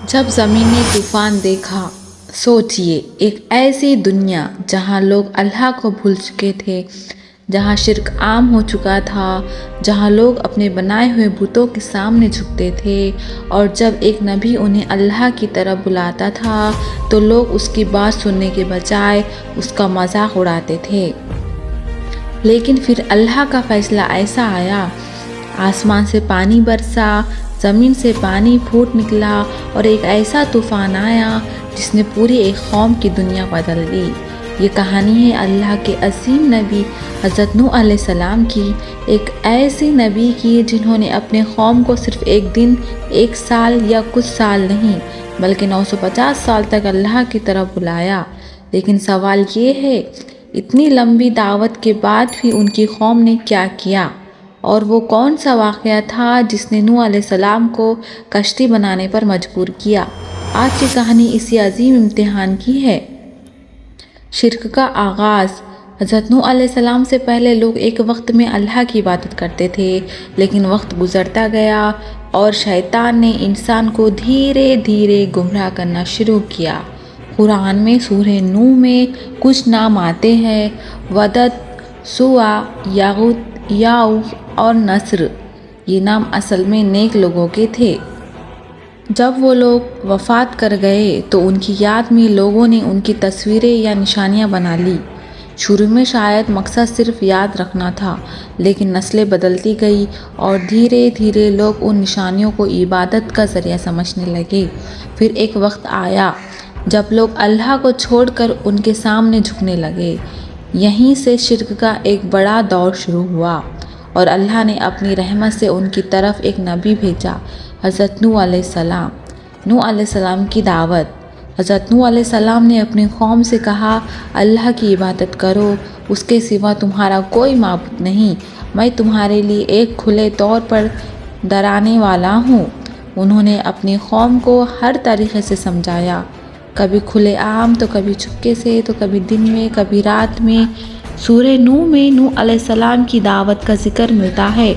جب زمین نے طوفان دیکھا، سوچئے ایک ایسی دنیا جہاں لوگ اللہ کو بھول چکے تھے، جہاں شرک عام ہو چکا تھا، جہاں لوگ اپنے بنائے ہوئے بتوں کے سامنے جھکتے تھے، اور جب ایک نبی انہیں اللہ کی طرف بلاتا تھا تو لوگ اس کی بات سننے کے بجائے اس کا مذاق اڑاتے تھے۔ لیکن پھر اللہ کا فیصلہ ایسا آیا، آسمان سے پانی برسا، زمین سے پانی پھوٹ نکلا اور ایک ایسا طوفان آیا جس نے پوری ایک قوم کی دنیا بدل دی۔ یہ کہانی ہے اللہ کے عظیم نبی حضرت نوح علیہ السلام کی، ایک ایسی نبی کی جنہوں نے اپنے قوم کو صرف ایک دن، ایک سال یا کچھ سال نہیں بلکہ 950 سال تک اللہ کی طرف بلایا۔ لیکن سوال یہ ہے، اتنی لمبی دعوت کے بعد بھی ان کی قوم نے کیا کیا؟ اور وہ کون سا واقعہ تھا جس نے نوح علیہ السلام کو کشتی بنانے پر مجبور کیا؟ آج کی کہانی اسی عظیم امتحان کی ہے۔ شرک کا آغاز۔ حضرت نوح علیہ السلام سے پہلے لوگ ایک وقت میں اللہ کی عبادت کرتے تھے، لیکن وقت گزرتا گیا اور شیطان نے انسان کو دھیرے دھیرے گمراہ کرنا شروع کیا۔ قرآن میں سورہ نوح میں کچھ نام آتے ہیں: ودد، سوا، یغوث، یعوق اور نصر۔ یہ نام اصل میں نیک لوگوں کے تھے۔ جب وہ لوگ وفات کر گئے تو ان کی یاد میں لوگوں نے ان کی تصویریں یا نشانیاں بنا لی۔ شروع میں شاید مقصد صرف یاد رکھنا تھا، لیکن نسلیں بدلتی گئیں اور دھیرے دھیرے لوگ ان نشانیوں کو عبادت کا ذریعہ سمجھنے لگے۔ پھر ایک وقت آیا جب لوگ اللہ کو چھوڑ کر ان کے سامنے جھکنے لگے۔ یہیں سے شرک کا ایک بڑا دور شروع ہوا اور اللہ نے اپنی رحمت سے ان کی طرف ایک نبی بھیجا، حضرت نوح علیہ السلام۔ نوح علیہ السلام کی دعوت۔ حضرت نوح علیہ السلام نے اپنی قوم سے کہا، اللہ کی عبادت کرو، اس کے سوا تمہارا کوئی معبود نہیں، میں تمہارے لیے ایک کھلے طور پر ڈرانے والا ہوں۔ انہوں نے اپنی قوم کو ہر طریقے سے سمجھایا، کبھی کھلے عام تو کبھی چپکے سے، تو کبھی دن میں کبھی رات میں۔ سورہ نوح میں نوح علیہ السلام کی دعوت کا ذکر ملتا ہے۔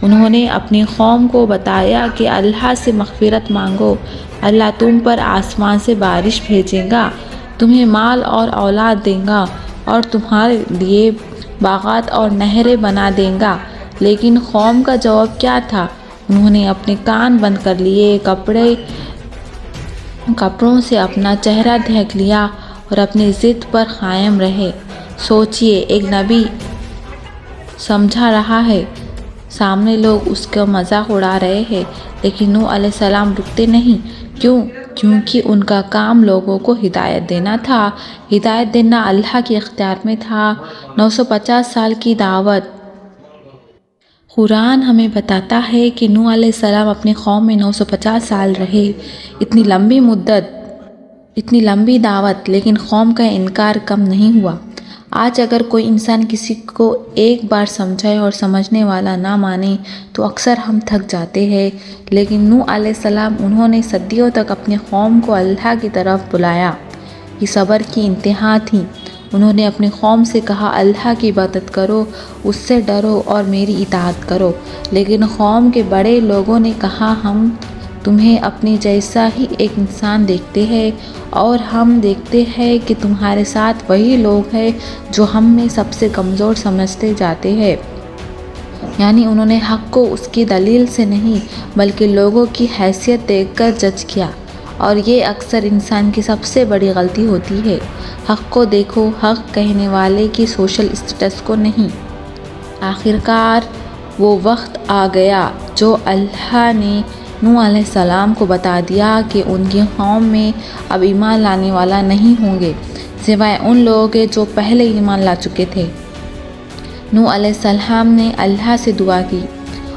انہوں نے اپنی قوم کو بتایا کہ اللہ سے مغفرت مانگو، اللہ تم پر آسمان سے بارش بھیجے گا، تمہیں مال اور اولاد دے گا اور تمہارے لیے باغات اور نہریں بنا دے گا۔ لیکن قوم کا جواب کیا تھا؟ انہوں نے اپنے کان بند کر لیے، کپڑوں سے اپنا چہرہ ڈھک لیا اور اپنی ضد پر قائم رہے۔ سوچئے، ایک نبی سمجھا رہا ہے، سامنے لوگ اس کا مذاق اڑا رہے ہیں، لیکن نوح علیہ السلام رکتے نہیں۔ کیوں؟ کیونکہ ان کا کام لوگوں کو ہدایت دینا تھا۔ ہدایت دینا اللہ کے اختیار میں تھا۔ 950 سال کی دعوت۔ قرآن ہمیں بتاتا ہے کہ نوح علیہ السلام اپنی قوم میں 950 سال رہے۔ اتنی لمبی مدت، اتنی لمبی دعوت، لیکن قوم کا انکار کم نہیں ہوا۔ آج اگر کوئی انسان کسی کو ایک بار سمجھائے اور سمجھنے والا نہ مانے تو اکثر ہم تھک جاتے ہیں، لیکن نوح علیہ السلام، انہوں نے صدیوں تک اپنی قوم کو اللہ کی طرف بلایا۔ یہ صبر کی انتہا تھی۔ انہوں نے اپنی قوم سے کہا، اللہ کی عبادت کرو، اس سے ڈرو اور میری اطاعت کرو۔ لیکن قوم کے بڑے لوگوں نے کہا، ہم تمہیں اپنے جیسا ہی ایک انسان دیکھتے ہیں اور ہم دیکھتے ہیں کہ تمہارے ساتھ وہی لوگ ہیں جو ہم میں سب سے کمزور سمجھتے جاتے ہیں۔ یعنی انہوں نے حق کو اس کی دلیل سے نہیں بلکہ لوگوں کی حیثیت دیکھ کر جج کیا، اور یہ اکثر انسان کی سب سے بڑی غلطی ہوتی ہے۔ حق کو دیکھو، حق کہنے والے کی سوشل اسٹیٹس کو نہیں۔ آخرکار وہ وقت آ گیا جو اللہ نے نوح علیہ السلام کو بتا دیا کہ ان کی قوم میں اب ایمان لانے والا نہیں ہوں گے سوائے ان لوگوں کے جو پہلے ایمان لا چکے تھے۔ نوح علیہ السلام نے اللہ سے دعا کی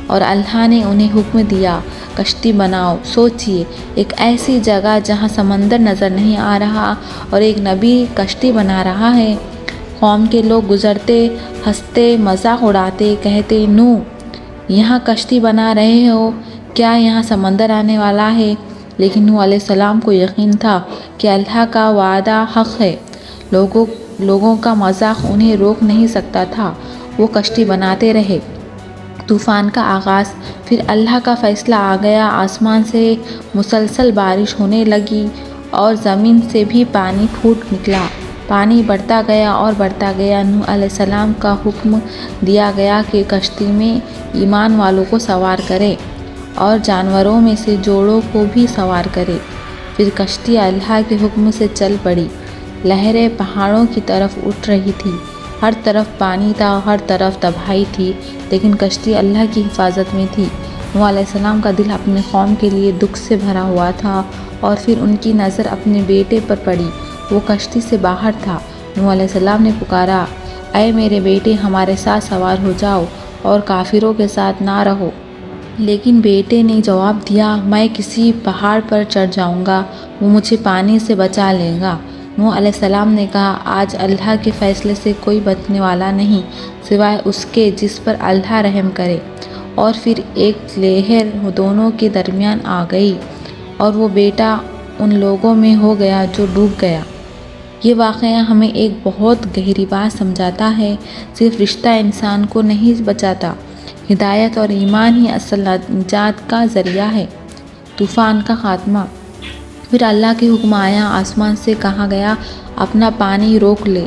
اور اللہ نے انہیں حکم دیا، کشتی بناؤ۔ سوچئے، ایک ایسی جگہ جہاں سمندر نظر نہیں آ رہا اور ایک نبی کشتی بنا رہا ہے۔ قوم کے لوگ گزرتے، ہنستے، مذاق اڑاتے، کہتے، نوح، یہاں کشتی بنا رہے ہو، کیا یہاں سمندر آنے والا ہے؟ لیکن نوح علیہ السلام کو یقین تھا کہ اللہ کا وعدہ حق ہے۔ لوگوں کا مذاق انہیں روک نہیں سکتا تھا۔ وہ کشتی بناتے رہے۔ طوفان کا آغاز، پھر اللہ کا فیصلہ آ گیا، آسمان سے مسلسل بارش ہونے لگی اور زمین سے بھی پانی پھوٹ نکلا۔ پانی بڑھتا گیا اور بڑھتا گیا۔ نوح علیہ السلام کا حکم دیا گیا کہ کشتی میں ایمان والوں کو سوار کرے اور جانوروں میں سے جوڑوں کو بھی سوار کرے۔ پھر کشتی اللہ کے حکم سے چل پڑی۔ لہریں پہاڑوں کی طرف اٹھ رہی تھیں، ہر طرف پانی تھا، ہر طرف تباہی تھی، لیکن کشتی اللہ کی حفاظت میں تھی۔ نوح علیہ السلام کا دل اپنے قوم کے لیے دکھ سے بھرا ہوا تھا، اور پھر ان کی نظر اپنے بیٹے پر پڑی۔ وہ کشتی سے باہر تھا۔ نوح علیہ السلام نے پکارا، اے میرے بیٹے، ہمارے ساتھ سوار ہو جاؤ اور کافروں کے ساتھ نہ رہو۔ لیکن بیٹے نے جواب دیا، میں کسی پہاڑ پر چڑھ جاؤں گا، وہ مجھے پانی سے بچا لے گا۔ نوح علیہ السلام نے کہا، آج اللہ کے فیصلے سے کوئی بچنے والا نہیں سوائے اس کے جس پر اللہ رحم کرے۔ اور پھر ایک لہر دونوں کے درمیان آ گئی اور وہ بیٹا ان لوگوں میں ہو گیا جو ڈوب گیا۔ یہ واقعہ ہمیں ایک بہت گہری بات سمجھاتا ہے۔ صرف رشتہ انسان کو نہیں بچاتا، ہدایت اور ایمان ہی اصل نجات کا ذریعہ ہے۔ طوفان کا خاتمہ۔ پھر اللہ کے حکم آیا، آسمان سے کہا گیا اپنا پانی روک لے،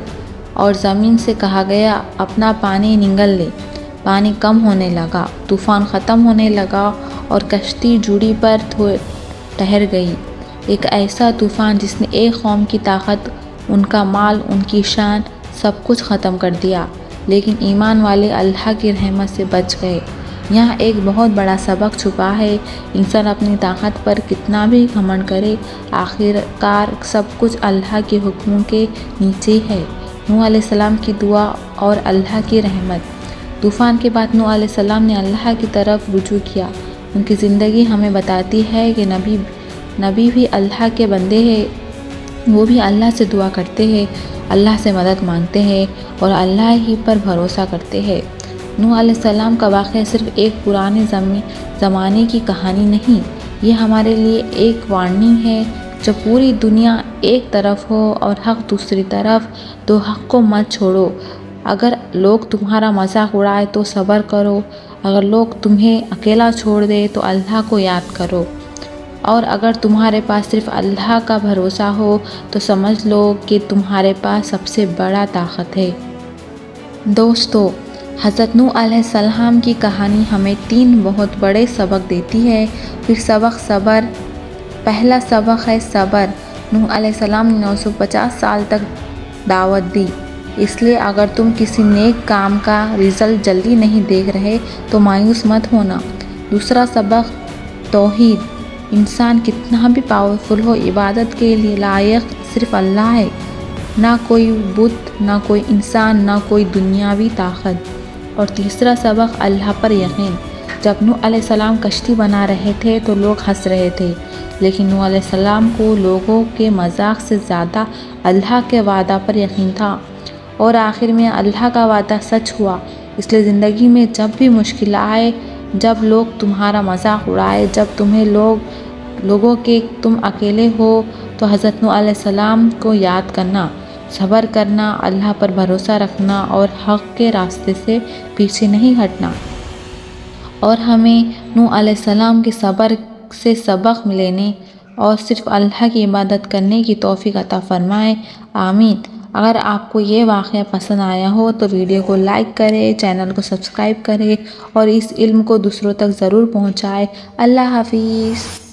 اور زمین سے کہا گیا اپنا پانی نگل لے۔ پانی کم ہونے لگا، طوفان ختم ہونے لگا اور کشتی جوڑی پر ٹھہر گئی۔ ایک ایسا طوفان جس نے ایک قوم کی طاقت، ان کا مال، ان کی شان، سب کچھ ختم کر دیا، لیکن ایمان والے اللہ کی رحمت سے بچ گئے۔ یہاں ایک بہت بڑا سبق چھپا ہے۔ انسان اپنی طاقت پر کتنا بھی گھمنڈ کرے، آخرکار سب کچھ اللہ کے حکم کے نیچے ہے۔ نوح علیہ السلام کی دعا اور اللہ کی رحمت۔ طوفان کے بعد نوح علیہ السلام نے اللہ کی طرف رجوع کیا۔ ان کی زندگی ہمیں بتاتی ہے کہ نبی بھی اللہ کے بندے ہیں، وہ بھی اللہ سے دعا کرتے ہیں، اللہ سے مدد مانگتے ہیں اور اللہ ہی پر بھروسہ کرتے ہیں۔ نوح علیہ السلام کا واقعہ صرف ایک پرانے زمانے کی کہانی نہیں، یہ ہمارے لیے ایک وارننگ ہے۔ جب پوری دنیا ایک طرف ہو اور حق دوسری طرف، تو حق کو مت چھوڑو۔ اگر لوگ تمہارا مذاق اڑائے تو صبر کرو، اگر لوگ تمہیں اکیلا چھوڑ دے تو اللہ کو یاد کرو، اور اگر تمہارے پاس صرف اللہ کا بھروسہ ہو تو سمجھ لو کہ تمہارے پاس سب سے بڑا طاقت ہے۔ دوستو، حضرت نوح علیہ السلام کی کہانی ہمیں 3 بہت بڑے سبق دیتی ہے۔ پھر سبق صبر۔ پہلا سبق ہے صبر۔ نوح علیہ السلام نے 950 سال تک دعوت دی، اس لیے اگر تم کسی نیک کام کا رزلٹ جلدی نہیں دیکھ رہے تو مایوس مت ہونا۔ دوسرا سبق توحید۔ انسان کتنا بھی پاورفل ہو، عبادت کے لیے لائق صرف اللہ ہے، نہ کوئی بت، نہ کوئی انسان، نہ کوئی دنیاوی طاقت۔ اور تیسرا سبق اللہ پر یقین۔ جب نوح علیہ السلام کشتی بنا رہے تھے تو لوگ ہنس رہے تھے، لیکن نوح علیہ السلام کو لوگوں کے مذاق سے زیادہ اللہ کے وعدہ پر یقین تھا، اور آخر میں اللہ کا وعدہ سچ ہوا۔ اس لیے زندگی میں جب بھی مشکل آئے، جب لوگ تمہارا مذاق اڑائے، جب تمہیں لوگوں کہ تم اکیلے ہو، تو حضرت نوح علیہ السلام کو یاد کرنا، صبر کرنا، اللہ پر بھروسہ رکھنا اور حق کے راستے سے پیچھے نہیں ہٹنا۔ اور ہمیں نوح علیہ السلام کے صبر سے سبق لینے اور صرف اللہ کی عبادت کرنے کی توفیق عطا فرمائے، آمین۔ اگر آپ کو یہ واقعہ پسند آیا ہو تو ویڈیو کو لائک کریں، چینل کو سبسکرائب کریں اور اس علم کو دوسروں تک ضرور پہنچائیں۔ اللہ حافظ۔